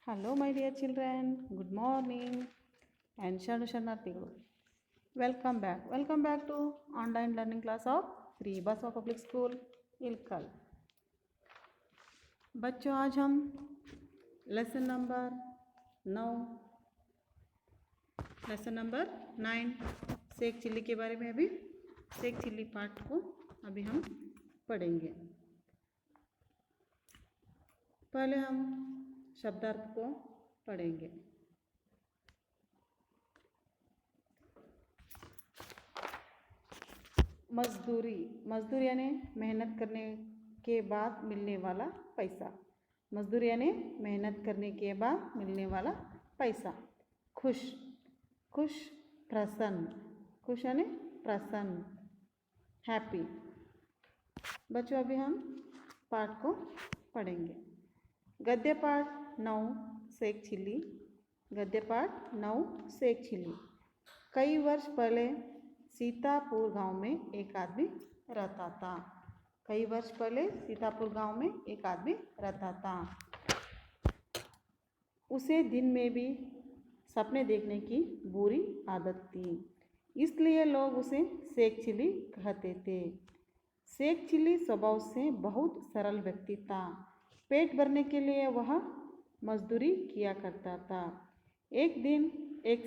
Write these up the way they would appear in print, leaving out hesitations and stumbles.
Hello, my dear children. Good morning. And Sharnartigal. Welcome back. Welcome back to online learning class of Free Bus of Public School, Ilkal. बच्चों आज हम lesson number 9 सेक chilli के बारे में अभी सेक chilli part को अभी हम पढ़ेंगे। पहले हम शब्दार्थ को पढ़ेंगे। मजदूरी, मजदूरी यानी मेहनत करने के बाद मिलने वाला पैसा। मजदूरी यानी मेहनत करने के बाद मिलने वाला पैसा। खुश, खुश, प्रसन्न, खुश यानी प्रसन्न, हैप्पी। बच्चों अभी हम पाठ को पढ़ेंगे। गद्य पाठ 9 सेक चिल्ली। गद्य पाठ 9 सेक चिल्ली। कई वर्ष पहले सीतापुर गांव में एक आदमी रहता था। कई वर्ष पहले सीतापुर गांव में एक आदमी रहता था। उसे दिन में भी सपने देखने की बुरी आदत थी, इसलिए लोग उसे सेक चिल्ली कहते थे। सेक चिल्ली स्वभाव से बहुत सरल व्यक्ति था। पेट भरने के लिए वह मजदूरी किया करता था। एक दिन एक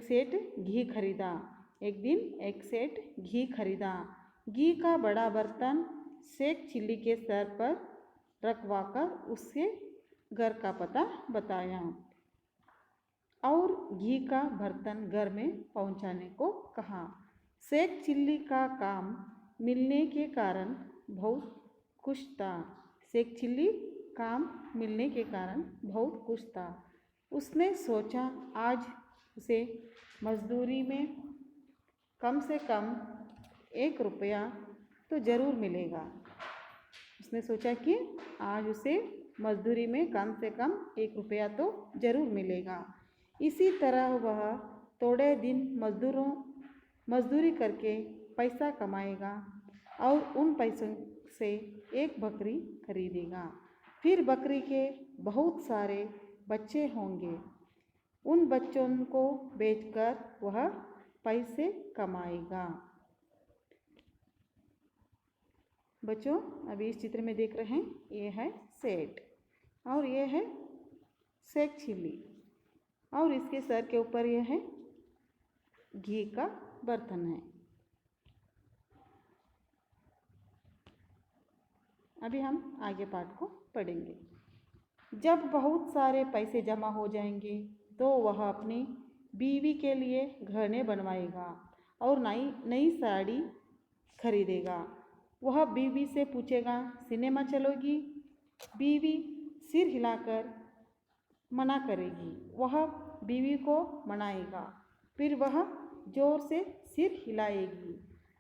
सेठ घी खरीदा। एक दिन एक सेठ घी खरीदा। घी का बड़ा बर्तन सेक चिल्ली के सर पर रखवाकर उसके घर का पता बताया और घी का बर्तन घर में पहुंचाने को कहा। सेक चिल्ली का काम मिलने के कारण बहुत खुश था। सेक चिल्ली काम मिलने के कारण बहुत खुश था। उसने सोचा आज उसे मजदूरी में कम से कम 1 रुपया तो ज़रूर मिलेगा। उसने सोचा कि आज उसे मजदूरी में कम से कम 1 रुपया तो ज़रूर मिलेगा। इसी तरह वह थोड़े दिन मजदूरी करके पैसा कमाएगा और उन पैसों से एक बकरी खरीदेगा। फिर बकरी के बहुत सारे बच्चे होंगे। उन बच्चों को बेचकर वह पैसे कमाएगा। बच्चों अभी इस चित्र में देख रहे हैं, ये है सेठ और ये है सेक चिल्ली और इसके सर के ऊपर ये है घी का बर्तन है। अभी हम आगे पाठ को पढ़ेंगे। जब बहुत सारे पैसे जमा हो जाएंगे तो वह अपनी बीवी के लिए गहने बनवाएगा और नई साड़ी खरीदेगा। वह बीवी से पूछेगा, सिनेमा चलोगी? बीवी सिर हिलाकर मना करेगी। वह बीवी को मनाएगा, फिर वह जोर से सिर हिलाएगी।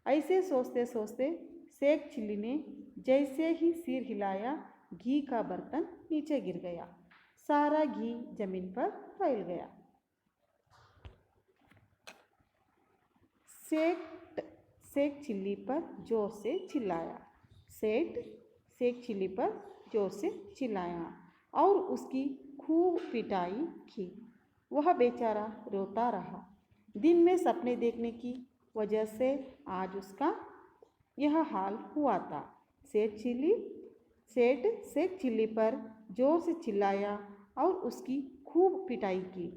ऐसे सोचते सोचते सेक चिल्ली ने जैसे ही सिर हिलाया, घी का बर्तन नीचे गिर गया। सारा घी जमीन पर फैल गया। सेक चिल्ली पर जोर से चिल्लाया। सेठ सेक चिल्ली पर जोर से चिल्लाया और उसकी खूब पिटाई की। वह बेचारा रोता रहा। दिन में सपने देखने की वजह से आज उसका यह हाल हुआ था। सेक चिल्ली पर जोर से चिल्लाया और उसकी खूब पिटाई की।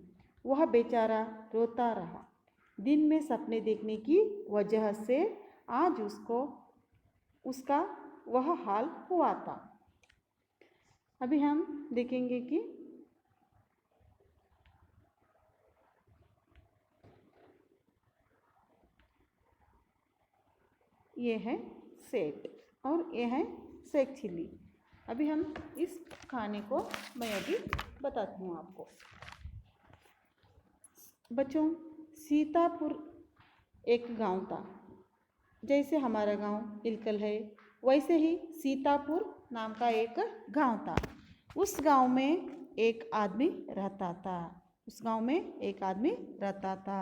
वह बेचारा रोता रहा। दिन में सपने देखने की वजह से आज उसका वह हाल हुआ था। अभी हम देखेंगे कि ये है सेठ और ये है सेक चिल्ली। अभी हम इस खाने को मैं अभी बताती हूँ आपको। बच्चों सीतापुर एक गांव था। जैसे हमारा गांव इलकल है, वैसे ही सीतापुर नाम का एक गांव था। उस गांव में एक आदमी रहता था। उस गांव में एक आदमी रहता था।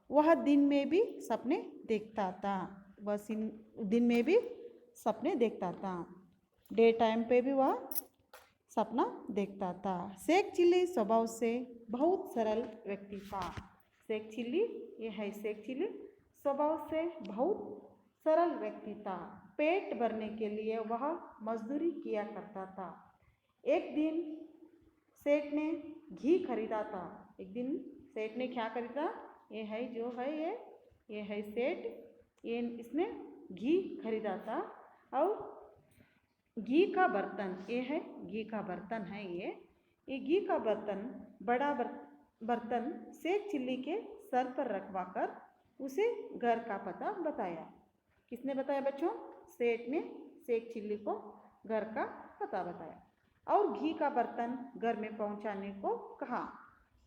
वह दिन में भी सपने देखता था। दिन में भी सपने देखता था। डे टाइम पे भी वह सपना देखता था। शेख चिल्ली स्वभाव से बहुत सरल व्यक्ति था। शेख चिल्ली, ये है शेख चिल्ली, स्वभाव से बहुत सरल व्यक्ति था। पेट भरने के लिए वह मजदूरी किया करता था। एक दिन सेठ ने घी खरीदा था। एक दिन सेठ ने क्या खरीदा? ये है जो है ये है सेठ, ये इसने घी खरीदा था। और घी का बर्तन, ये है घी का बर्तन है ये घी का बर्तन, बड़ा बर्तन शेख चिल्ली के सर पर रखवा कर उसे घर का पता बताया। किसने बताया बच्चों? सेठ ने शेख चिल्ली को घर का पता बताया और घी का बर्तन घर में पहुंचाने को कहा।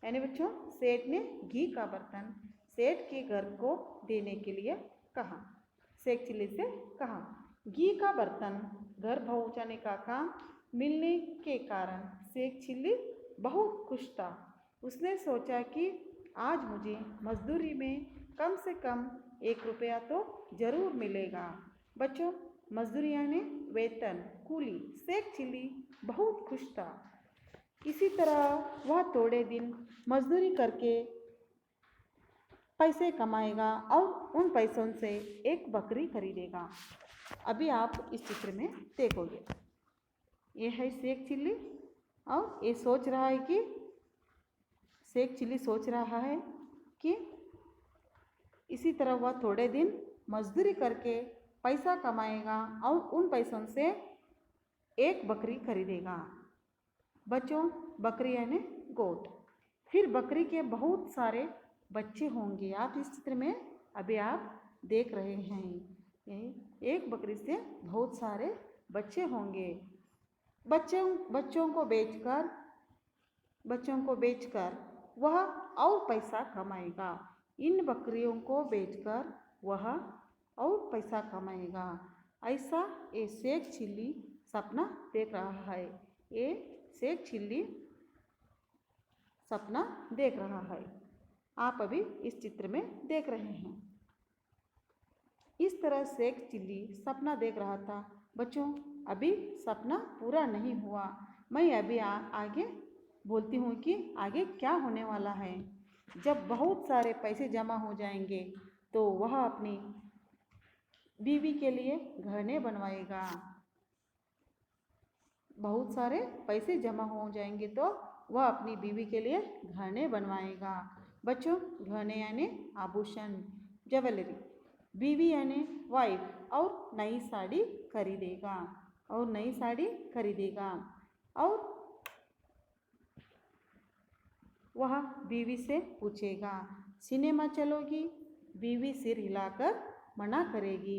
यानी बच्चों सेठ ने घी का बर्तन सेठ के घर को देने के लिए कहा, शेख चिल्ली से कहा। घी का बर्तन घर पहुंचाने का काम मिलने के कारण शेख चिल्ली बहुत खुश था। उसने सोचा कि आज मुझे मजदूरी में कम से कम 1 रुपया तो जरूर मिलेगा। बच्चों मजदूरी यानी वेतन, कूली। शेख चिल्ली बहुत खुश था। इसी तरह वह थोड़े दिन मजदूरी करके पैसे कमाएगा और उन पैसों से एक बकरी खरीदेगा। अभी आप इस चित्र में देखोगे, ये है शेख चिल्ली और ये सोच रहा है कि शेख चिल्ली सोच रहा है कि इसी तरह वह थोड़े दिन मजदूरी करके पैसा कमाएगा और उन पैसों से एक बकरी खरीदेगा। बच्चों बकरी यानी गोट। फिर बकरी के बहुत सारे बच्चे होंगे। आप इस चित्र में अभी आप देख रहे हैं, एक बकरी से बहुत सारे बच्चे होंगे। बच्चों को बेचकर वह और पैसा कमाएगा। इन बकरियों को बेचकर वह और पैसा कमाएगा। ऐसा ये शेख चिल्ली सपना देख रहा है। ये शेख चिल्ली सपना देख रहा है। आप अभी इस चित्र में देख रहे हैं। इस तरह शेख चिल्ली सपना देख रहा था। बच्चों अभी सपना पूरा नहीं हुआ। मैं अभी आगे बोलती हूँ कि आगे क्या होने वाला है। जब बहुत सारे पैसे जमा हो जाएंगे तो वह अपनी बीवी के लिए गहने बनवाएगा। बहुत सारे पैसे जमा हो जाएंगे तो वह अपनी बीवी के लिए गहने बनवाएगा। बच्चों गहने यानी आभूषण, ज्वेलरी। बीवी यानी वाइफ और नई साड़ी खरीदेगा और वह बीवी से पूछेगा, सिनेमा चलोगी? बीवी सिर हिलाकर मना करेगी।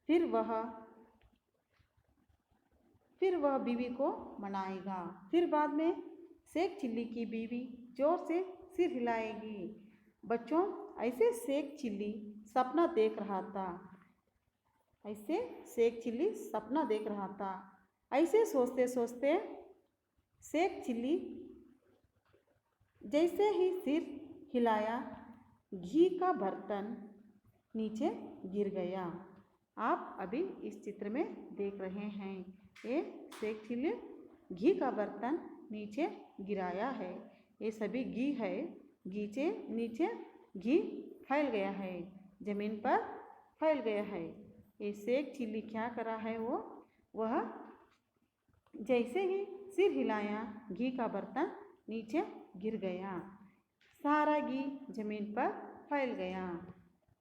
फिर वह बीवी को मनाएगा। फिर बाद में शेख चिल्ली की बीवी जोर से सिर हिलाएगी। बच्चों ऐसे शेख चिल्ली सपना देख रहा था। ऐसे सोचते सोचते शेख चिल्ली जैसे ही सिर हिलाया घी का बर्तन नीचे गिर गया। आप अभी इस चित्र में देख रहे हैं, ये शेख चिल्ली घी का बर्तन नीचे गिराया है। ये सभी घी है, घी से नीचे घी फैल गया है, जमीन पर फैल गया है। ये शेख चिल्ली क्या करा है? वह जैसे ही सिर हिलाया घी का बर्तन नीचे गिर गया, सारा घी जमीन पर फैल गया।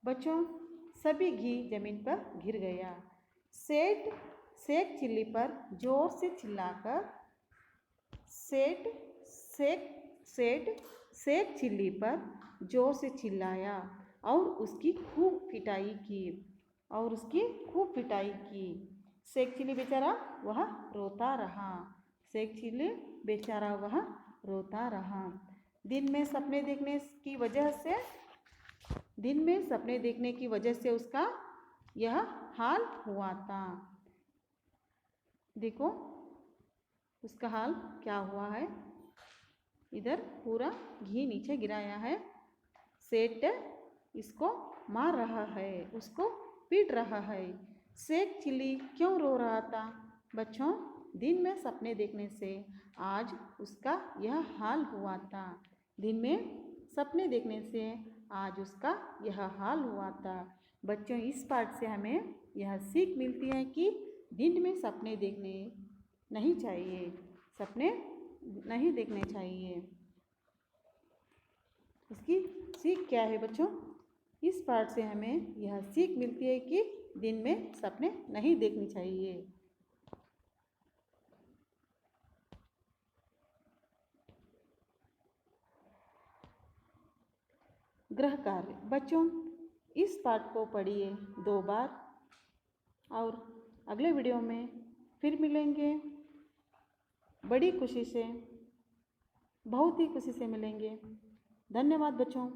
बच्चों सभी घी जमीन पर गिर गया। शेख चिल्ली पर जोर से चिल्लाकर शेख चिल्ली पर जोर से चिल्लाया और उसकी खूब पिटाई की। शेख चिल्ली बेचारा वह रोता रहा। दिन में सपने देखने की वजह से उसका यह हाल हुआ था। देखो उसका हाल क्या हुआ है। इधर पूरा घी नीचे गिराया है। सेठ इसको मार रहा है, उसको पीट रहा है। शेख चिल्ली क्यों रो रहा था? बच्चों, दिन में सपने देखने से आज उसका यह हाल हुआ था। दिन में सपने देखने से आज उसका यह हाल हुआ था। बच्चों, इस पाठ से हमें यह सीख मिलती है कि दिन में सपने देखने नहीं चाहिए, सपने नहीं देखने चाहिए। इसकी सीख क्या है बच्चों? इस पाठ से हमें यह सीख मिलती है कि दिन में सपने नहीं देखने चाहिए। गृह कार्य। बच्चों, इस पाठ को पढ़िए 2 बार और अगले वीडियो में फिर मिलेंगे। बड़ी खुशी से, बहुत ही खुशी से मिलेंगे। धन्यवाद बच्चों।